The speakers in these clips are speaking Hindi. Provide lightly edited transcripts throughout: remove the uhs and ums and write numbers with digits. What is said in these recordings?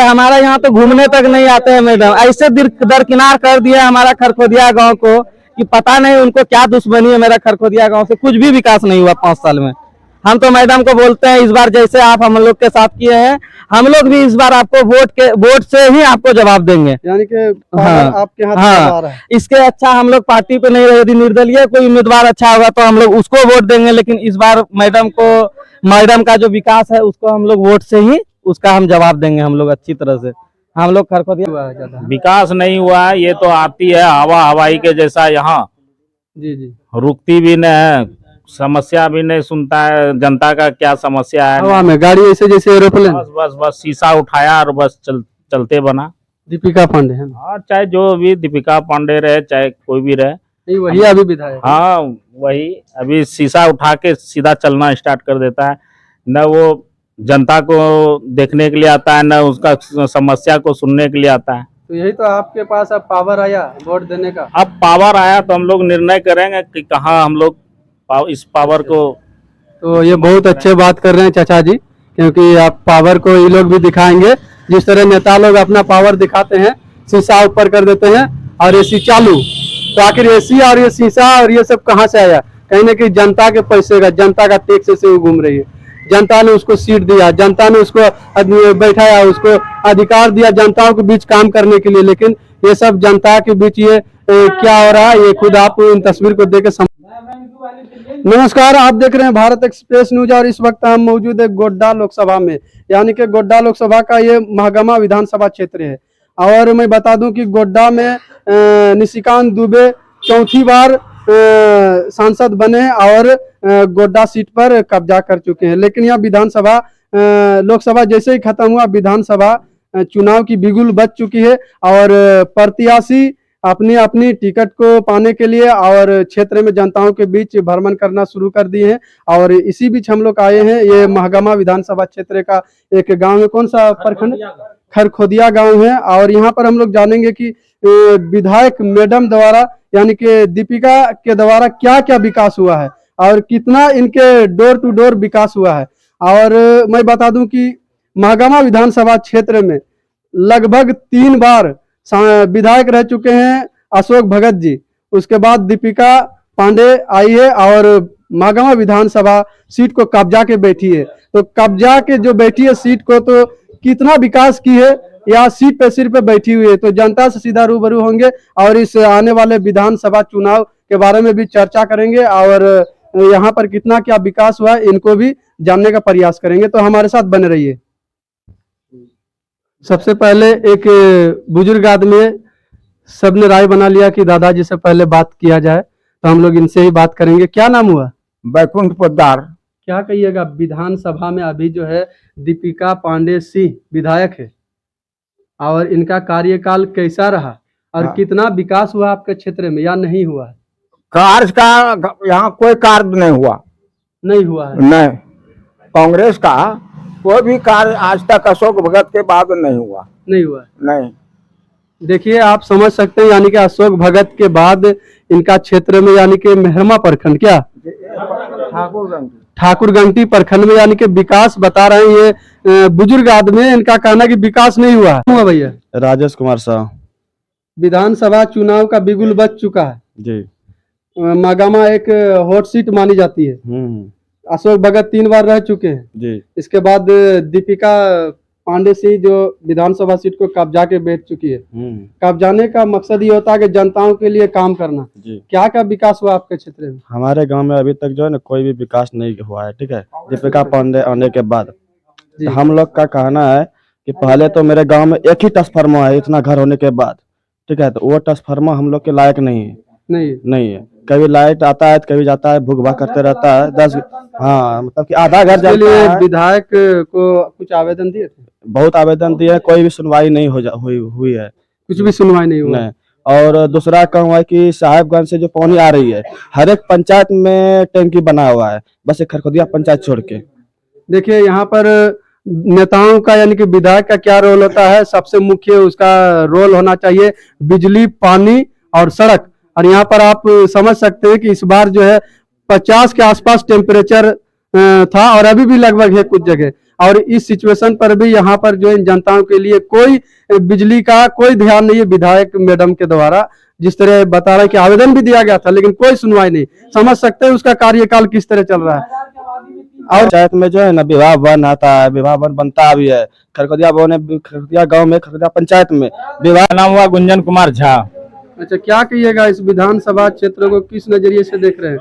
हमारा यहाँ तो घूमने तक नहीं आते हैं मैडम, ऐसे दरकिनार कर दिया हमारा खरखोदिया गांव को कि पता नहीं उनको क्या दुश्मनी है। मेरा खरखोदिया गांव से कुछ भी विकास नहीं हुआ 5 साल में। हम तो मैडम को बोलते हैं इस बार जैसे आप हम लोग के साथ किए हैं, हम लोग भी इस बार आपको वोट से ही आपको जवाब देंगे। यानी कि हाँ, आपके हाथ हाँ, है। इसके अच्छा हम लोग पार्टी पे नहीं रहे, यदि निर्दलीय कोई उम्मीदवार अच्छा होगा तो हम लोग उसको वोट देंगे, लेकिन इस बार मैडम का जो विकास है उसको हम लोग वोट से ही उसका हम जवाब देंगे। हम लोग अच्छी तरह से हम लोग खरखोदिया विकास नहीं हुआ है, ये तो आती है हवा हवाई के जैसा, यहाँ जी रुकती भी नहीं है, समस्या भी नहीं सुनता है जनता का क्या समस्या है। हवा में गाड़ी ऐसे जैसे एरोप्लेन। बस शीशा उठाया और बस चलते बना। दीपिका पांडे है ना? हाँ, चाहे जो भी दीपिका पांडे रहे चाहे कोई भी रहे, नहीं वही अभी विधायक। हाँ वही अभी शीशा उठा के सीधा चलना स्टार्ट कर देता है। न वो जनता को देखने के लिए आता है, न उसका समस्या को सुनने के लिए आता है। तो यही तो आपके पास अब पावर आया वोट देने का। अब पावर आया तो हम लोग निर्णय करेंगे कि कहाँ हम लोग इस पावर को। तो ये बहुत अच्छे बात कर रहे हैं चाचा जी, क्योंकि आप पावर को ये लोग भी दिखाएंगे। जिस तरह नेता लोग अपना पावर दिखाते हैं, शीशा ऊपर कर देते हैं और एसी चालू, तो आखिर एसी और ये शीशा और ये सब कहाँ से आया? कहीं ना कहीं जनता के पैसे का, जनता का टैक्स से वो घूम रही है। जनता ने उसको सीट दिया, जनता ने उसको बैठाया, उसको अधिकार दिया जनताओं के बीच काम करने के लिए, लेकिन ये सब जनता के बीच ये क्या हो रहा है, ये खुद आप इन तस्वीर को देख के नमस्कार, आप देख रहे हैं भारत एक्सप्रेस न्यूज और इस वक्त हम मौजूद है गोड्डा लोकसभा में। यानी कि गोड्डा लोकसभा का ये महगमा विधानसभा क्षेत्र है और मैं बता दूं कि गोड्डा में निशिकांत दुबे चौथी बार सांसद बने और गोड्डा सीट पर कब्जा कर चुके हैं। लेकिन यह विधानसभा लोकसभा जैसे ही खत्म हुआ, विधानसभा चुनाव की बिगुल बज चुकी है और प्रत्याशी अपनी अपनी टिकट को पाने के लिए और क्षेत्र में जनताओं के बीच भ्रमण करना शुरू कर दिए हैं। और इसी बीच हम लोग आए हैं ये महगमा विधानसभा क्षेत्र का एक गांव में, कौन सा प्रखंड? खरखोदिया गांव है। और यहाँ पर हम लोग जानेंगे कि विधायक मैडम द्वारा यानी कि दीपिका के द्वारा क्या क्या विकास हुआ है और कितना इनके डोर टू डोर विकास हुआ है। और मैं बता दूं कि महगमा विधानसभा क्षेत्र में लगभग 3 बार विधायक रह चुके हैं अशोक भगत जी। उसके बाद दीपिका पांडे आई है और महगमा विधानसभा सीट को कब्जा के बैठी है। तो कब्जा के जो बैठी है सीट को, तो कितना विकास की है या सीट पे सिर पे बैठी हुई है, तो जनता से सीधा रूबरू होंगे और इस आने वाले विधानसभा चुनाव के बारे में भी चर्चा करेंगे और यहाँ पर कितना क्या विकास हुआ है इनको भी जानने का प्रयास करेंगे। तो हमारे साथ बने रहिए। सबसे पहले एक बुजुर्ग आदमी है, सबने राय बना लिया कि दादाजी से पहले बात किया जाए, तो हम लोग इनसे ही बात करेंगे। क्या नाम हुआ? बैकुंठ पोद्दार। क्या कहिएगा, विधानसभा में अभी जो है दीपिका पांडे सिंह विधायक है और इनका कार्यकाल कैसा रहा और कितना विकास हुआ आपके क्षेत्र में या नहीं हुआ? कार्य का यहाँ कोई कार्य नहीं हुआ। नहीं हुआ है? नहीं, कांग्रेस का कोई भी कार्य आज तक अशोक भगत के बाद नहीं हुआ। नहीं हुआ है? नहीं। देखिए आप समझ सकते हैं, यानी कि अशोक भगत के बाद इनका क्षेत्र में यानी कि मेहरमा प्रखंड, क्या ठाकुरगंटी प्रखंड में यानी कि विकास बता रहे हैं ये बुजुर्ग आदमी, इनका कहना कि विकास नहीं हुआ है। भैया राजेश कुमार साह। विधानसभा चुनाव का बिगुल बज चुका है जी। महगमा एक हॉट सीट मानी जाती है। अशोक भगत 3 बार रह चुके हैं जी। इसके बाद दीपिका पांडे सिंह जो विधानसभा सीट को कब्जा के बैठ चुकी है। कब्जाने का मकसद ये होता है कि जनताओं के लिए काम करना जी। क्या क्या विकास हुआ आपके क्षेत्र में? हमारे गांव में अभी तक जो है ना कोई भी विकास नहीं हुआ है, ठीक है। दीपिका पांडे आने के बाद तो हम लोग का कहना है कि पहले तो मेरे गांव में एक ही ट्रांसफार्मर है, इतना घर होने के बाद, ठीक है। तो वो ट्रांसफार्मर हम लोग के लायक नहीं है। नहीं है, कभी लाइट आता है कभी जाता है, भूख भाग करते रहता है 10, हाँ मतलब कि आधा घर जलता है। विधायक को कुछ आवेदन दिए थे? बहुत आवेदन दिए, कोई भी सुनवाई नहीं हुई है, कुछ भी सुनवाई नहीं हुआ। और दूसरा काम है कि साहेबगंज से जो पानी आ रही है हर एक पंचायत में टैंकी बना हुआ है, बस एक खरखोदिया पंचायत छोड़ के। देखिए यहाँ पर नेताओं का यानी कि विधायक का क्या रोल होता है, सबसे मुख्य उसका रोल होना चाहिए बिजली, पानी और सड़क। और यहाँ पर आप समझ सकते हैं कि इस बार जो है 50 के आसपास टेम्परेचर था और अभी भी लगभग है कुछ जगह। और इस सिचुएशन पर भी यहाँ पर जो इन जनताओं के लिए कोई बिजली का कोई ध्यान नहीं है। विधायक मैडम के द्वारा जिस तरह बता रहा है कि आवेदन भी दिया गया था लेकिन कोई सुनवाई नहीं। समझ सकते हैं उसका कार्यकाल किस तरह चल रहा है। और पंचायत में जो है ना विवाह वन आता है, विवाह वन बनता भी है। खरखोदिया गांव में खरखोदिया पंचायत में विवाह। नाम हुआ गुंजन कुमार झा। अच्छा, क्या कहिएगा इस विधानसभा क्षेत्र को किस नजरिए से देख रहे हैं?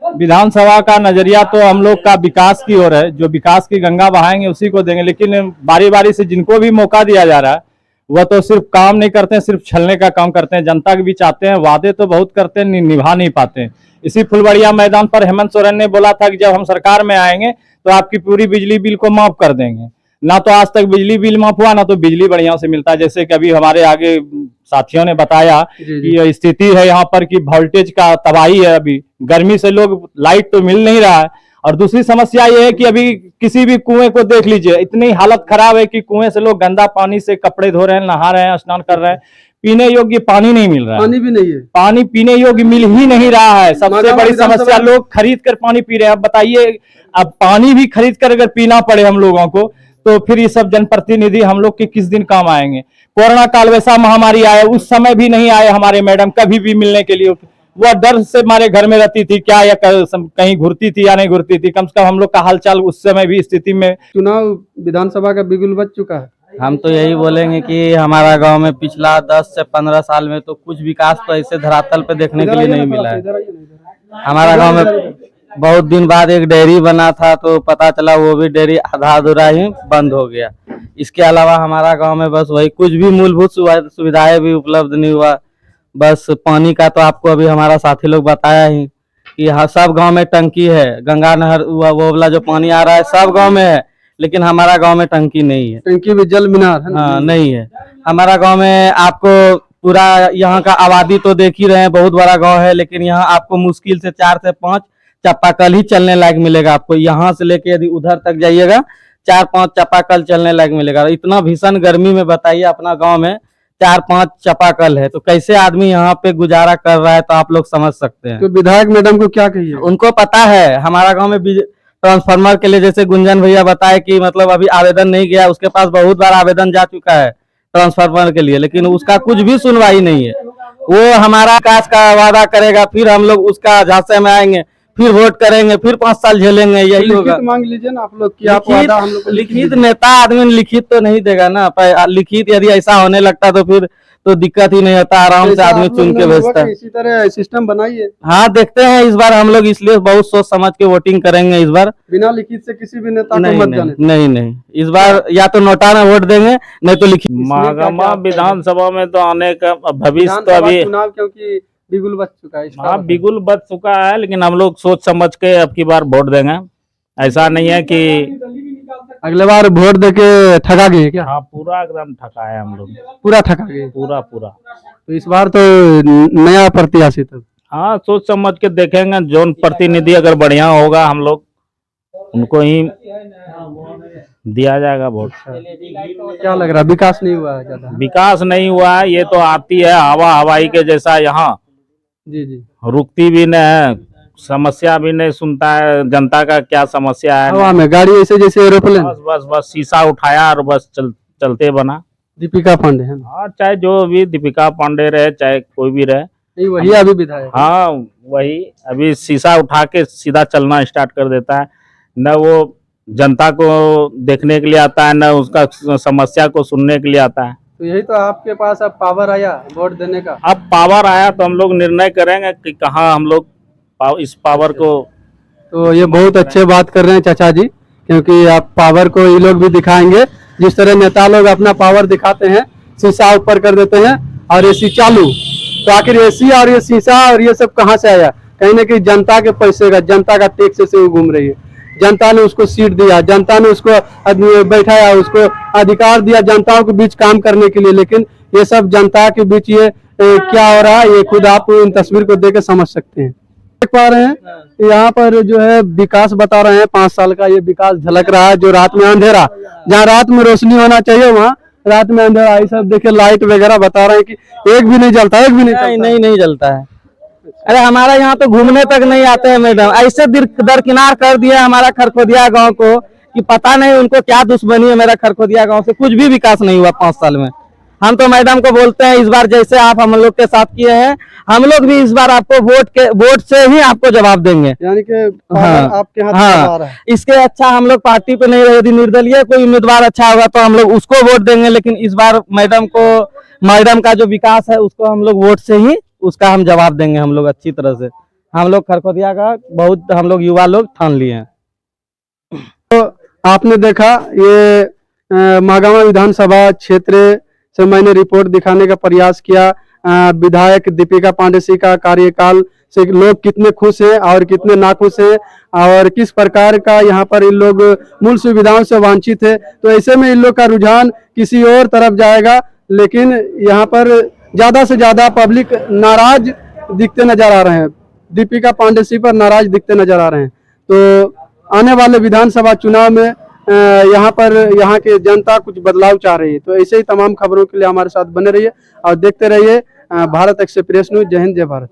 विधानसभा का नजरिया तो हम लोग का विकास की ओर है, जो विकास की गंगा बहाएंगे उसी को देंगे। लेकिन बारी बारी से जिनको भी मौका दिया जा रहा है वह तो सिर्फ काम नहीं करते हैं, सिर्फ छलने का काम करते हैं। जनता के बीच आते हैं, वादे तो बहुत करते हैं, निभा नहीं पाते हैं। इसी फुलबड़िया मैदान पर हेमंत सोरेन ने बोला था कि जब हम सरकार में आएंगे तो आपकी पूरी बिजली बिल को माफ कर देंगे। ना तो आज तक बिजली बिल माफ हुआ, ना तो बिजली बढ़िया से मिलता है। जैसे कि अभी हमारे आगे साथियों ने बताया कि ये स्थिति है यहाँ पर कि वोल्टेज का तबाही है। अभी गर्मी से लोग लाइट तो मिल नहीं रहा है। और दूसरी समस्या ये है कि अभी किसी भी कुएं को देख लीजिए, इतनी हालत खराब है कि कुएं से लोग गंदा पानी से कपड़े धो रहे हैं, नहा रहे हैं, स्नान कर रहे हैं। पीने योग्य पानी नहीं मिल रहा है। पानी भी नहीं है, पानी पीने योग्य मिल ही नहीं रहा है। सबसे बड़ी समस्या, लोग खरीद कर पानी पी रहे हैं। अब बताइए, अब पानी भी खरीद कर अगर पीना पड़े हम लोगों को तो फिर ये सब जनप्रतिनिधि हम लोग के किस दिन काम आएंगे। कोरोना काल वैसा महामारी आया, उस समय भी नहीं आए हमारे मैडम कभी भी मिलने के लिए। वह डर से हमारे घर में रहती थी क्या, या कहीं घुरती थी या नहीं घुरती थी। कम से कम हम लोग का हालचाल उस समय भी स्थिति में। चुनाव विधानसभा का बिगुल बज चुका है। हम तो यही बोलेंगे कि हमारा गांव में पिछला 10 से 15 साल में तो कुछ विकास तो ऐसे धरातल पे देखने के लिए नहीं मिला है। हमारा गांव में बहुत दिन बाद एक डेयरी बना था तो पता चला वो भी डेयरी आधा अधूरा ही बंद हो गया। इसके अलावा हमारा गांव में बस वही कुछ भी मूलभूत सुविधाएं भी उपलब्ध नहीं हुआ। बस पानी का तो आपको अभी हमारा साथी लोग बताया ही कि हाँ, सब गांव में टंकी है। गंगा नहर वो वाला जो पानी आ रहा है सब गांव में है, लेकिन हमारा गांव में टंकी नहीं है। टंकी भी जल मीनार है। हाँ, नहीं है हमारा गांव में। आपको पूरा यहाँ का आबादी तो देख ही रहे हैं, बहुत बड़ा गांव है, लेकिन यहाँ आपको मुश्किल से 4 से 5 चापाकल ही चलने लायक मिलेगा। आपको यहाँ से लेके यदि उधर तक जाइएगा 4-5 चापाकल चलने लायक मिलेगा। इतना भीषण गर्मी में बताइए, अपना गांव में 4-5 चापाकल है तो कैसे आदमी यहाँ पे गुजारा कर रहा है, तो आप लोग समझ सकते हैं। तो विधायक मैडम को क्या कहिए? उनको पता है हमारा गांव में ट्रांसफार्मर के लिए, जैसे गुंजन भैया बताए कि मतलब अभी आवेदन नहीं गया, उसके पास बहुत बार आवेदन जा चुका है ट्रांसफार्मर के लिए, लेकिन उसका कुछ भी सुनवाई नहीं है। वो हमारा विकास का वादा करेगा, फिर हम लोग उसका झांसे में आएंगे, फिर वोट करेंगे, फिर 5 साल झेलेंगे, यही होगा। लिखित मांग लीजिए ना आप लोग कि आप वादा हम लोग को लिखित नेता आदमी लिखित तो नहीं देगा ना। लिखित यदि ऐसा होने लगता तो फिर तो दिक्कत ही नहीं होता, आराम से आदमी चुन के भेजता है। इसी तरह सिस्टम बनाइए। हाँ, देखते हैं इस बार हम लोग इसलिए बहुत सोच समझ के वोटिंग करेंगे। इस बार बिना लिखित से किसी भी नेता को नहीं मत जाने। नहीं, इस बार या तो नोटा में वोट देंगे, नहीं तो लिखित। महागामा विधानसभा में तो आने का भविष्य तो अभी चुनाव क्योंकि बिगुल बच चुका है। हाँ, बिगुल बच चुका है, लेकिन हम लोग सोच समझ के अब की बार वोट देंगे। ऐसा नहीं है कि अगले बार वोट देके ठगा गए क्या? हाँ, पूरा एकदम ठका है हम लोग, पूरा ठगा गए। पूरा। तो इस बार तो नया प्रत्याशी तक। हाँ, सोच समझ के देखेंगे। जोन प्रतिनिधि अगर बढ़िया होगा हम लोग उनको ही दिया जाएगा वोट। क्या लग रहा है, विकास नहीं हुआ है ज्यादा? विकास नहीं हुआ है, ये तो आती है हवा हवाई के जैसा। यहाँ जी रुकती भी नहीं है, समस्या भी नहीं सुनता है जनता का क्या समस्या है। हवा में गाड़ी ऐसे जैसे एरोप्लेन। बस शीशा उठाया और बस चलते बना। दीपिका पांडे है ना? हाँ, चाहे जो भी दीपिका पांडे रहे, चाहे कोई भी रहे, नहीं वही अभी विधायक। हाँ वही। अभी शीशा उठा के सीधा चलना स्टार्ट कर देता है। न वो जनता को देखने के लिए आता है, न उसका समस्या को सुनने के लिए आता है। तो यही तो आपके पास अब पावर आया वोट देने का। अब पावर आया तो हम लोग निर्णय करेंगे कि कहाँ हम लोग इस पावर को। तो ये बहुत अच्छे बात कर रहे हैं चाचा जी, क्योंकि आप पावर को ये लोग भी दिखाएंगे। जिस तरह नेता लोग अपना पावर दिखाते हैं, शीशा ऊपर कर देते हैं और एसी चालू, तो आखिर एसी और ये शीशा और ये सब कहाँ से आया? कहीं ना कहीं जनता के पैसे का, जनता का टैक्स से वो घूम रही है। जनता ने उसको सीट दिया, जनता ने उसको बैठाया, उसको अधिकार दिया जनताओं के बीच काम करने के लिए। लेकिन ये सब जनता के बीच ये क्या हो रहा है, ये खुद आप इन तस्वीर को देख के समझ सकते हैं। देख पा रहे हैं यहाँ पर जो है विकास बता रहे हैं, 5 साल का ये विकास झलक रहा है। जो रात में अंधेरा, जहाँ रात में रोशनी होना चाहिए वहाँ रात में अंधेरा। ये सब देखिए लाइट वगैरह बता रहे हैं कि एक भी नहीं जलता, एक भी नहीं जलता है। अरे हमारा यहाँ तो घूमने तक नहीं आते हैं मैडम। ऐसे दरकिनार कर दिया हमारा खरखोदिया गांव को कि पता नहीं उनको क्या दुश्मनी है मेरा खरखोदिया गांव से, कुछ भी विकास नहीं हुआ 5 साल में। हम तो मैडम को बोलते हैं इस बार जैसे आप हम लोग के साथ किए हैं, हम लोग भी इस बार आपको वोट से ही आपको जवाब देंगे। यानी कि हाँ, आपके हाथ हाँ, में आ रहा है। इसके अच्छा हम लोग पार्टी पे नहीं रहे, यदि निर्दलीय कोई उम्मीदवार अच्छा होगा तो हम लोग उसको वोट देंगे, लेकिन इस बार मैडम का जो विकास है उसको हम लोग वोट से ही उसका हम जवाब देंगे। हम लोग अच्छी तरह से, हम लोग खरखोदिया का बहुत हम लोग युवा लोग ठान लिए हैं। तो आपने देखा ये महागामा विधानसभा क्षेत्र से मैंने रिपोर्ट दिखाने का प्रयास किया। विधायक दीपिका पांडे सिंह का कार्यकाल से लोग कितने खुश हैं और कितने नाखुश हैं और किस प्रकार का यहाँ पर इन लोग मूल सुविधाओं से वंचित है। तो ऐसे में इन लोग का रुझान किसी और तरफ जाएगा, लेकिन यहाँ पर ज्यादा से ज्यादा पब्लिक नाराज दिखते नजर आ रहे हैं, दीपिका पांडे सिंह पर नाराज दिखते नजर आ रहे हैं। तो आने वाले विधानसभा चुनाव में यहाँ के जनता कुछ बदलाव चाह रही है। तो ऐसे ही तमाम खबरों के लिए हमारे साथ बने रहिए और देखते रहिए भारत एक्सप्रेस न्यूज। जय हिंद, जय भारत।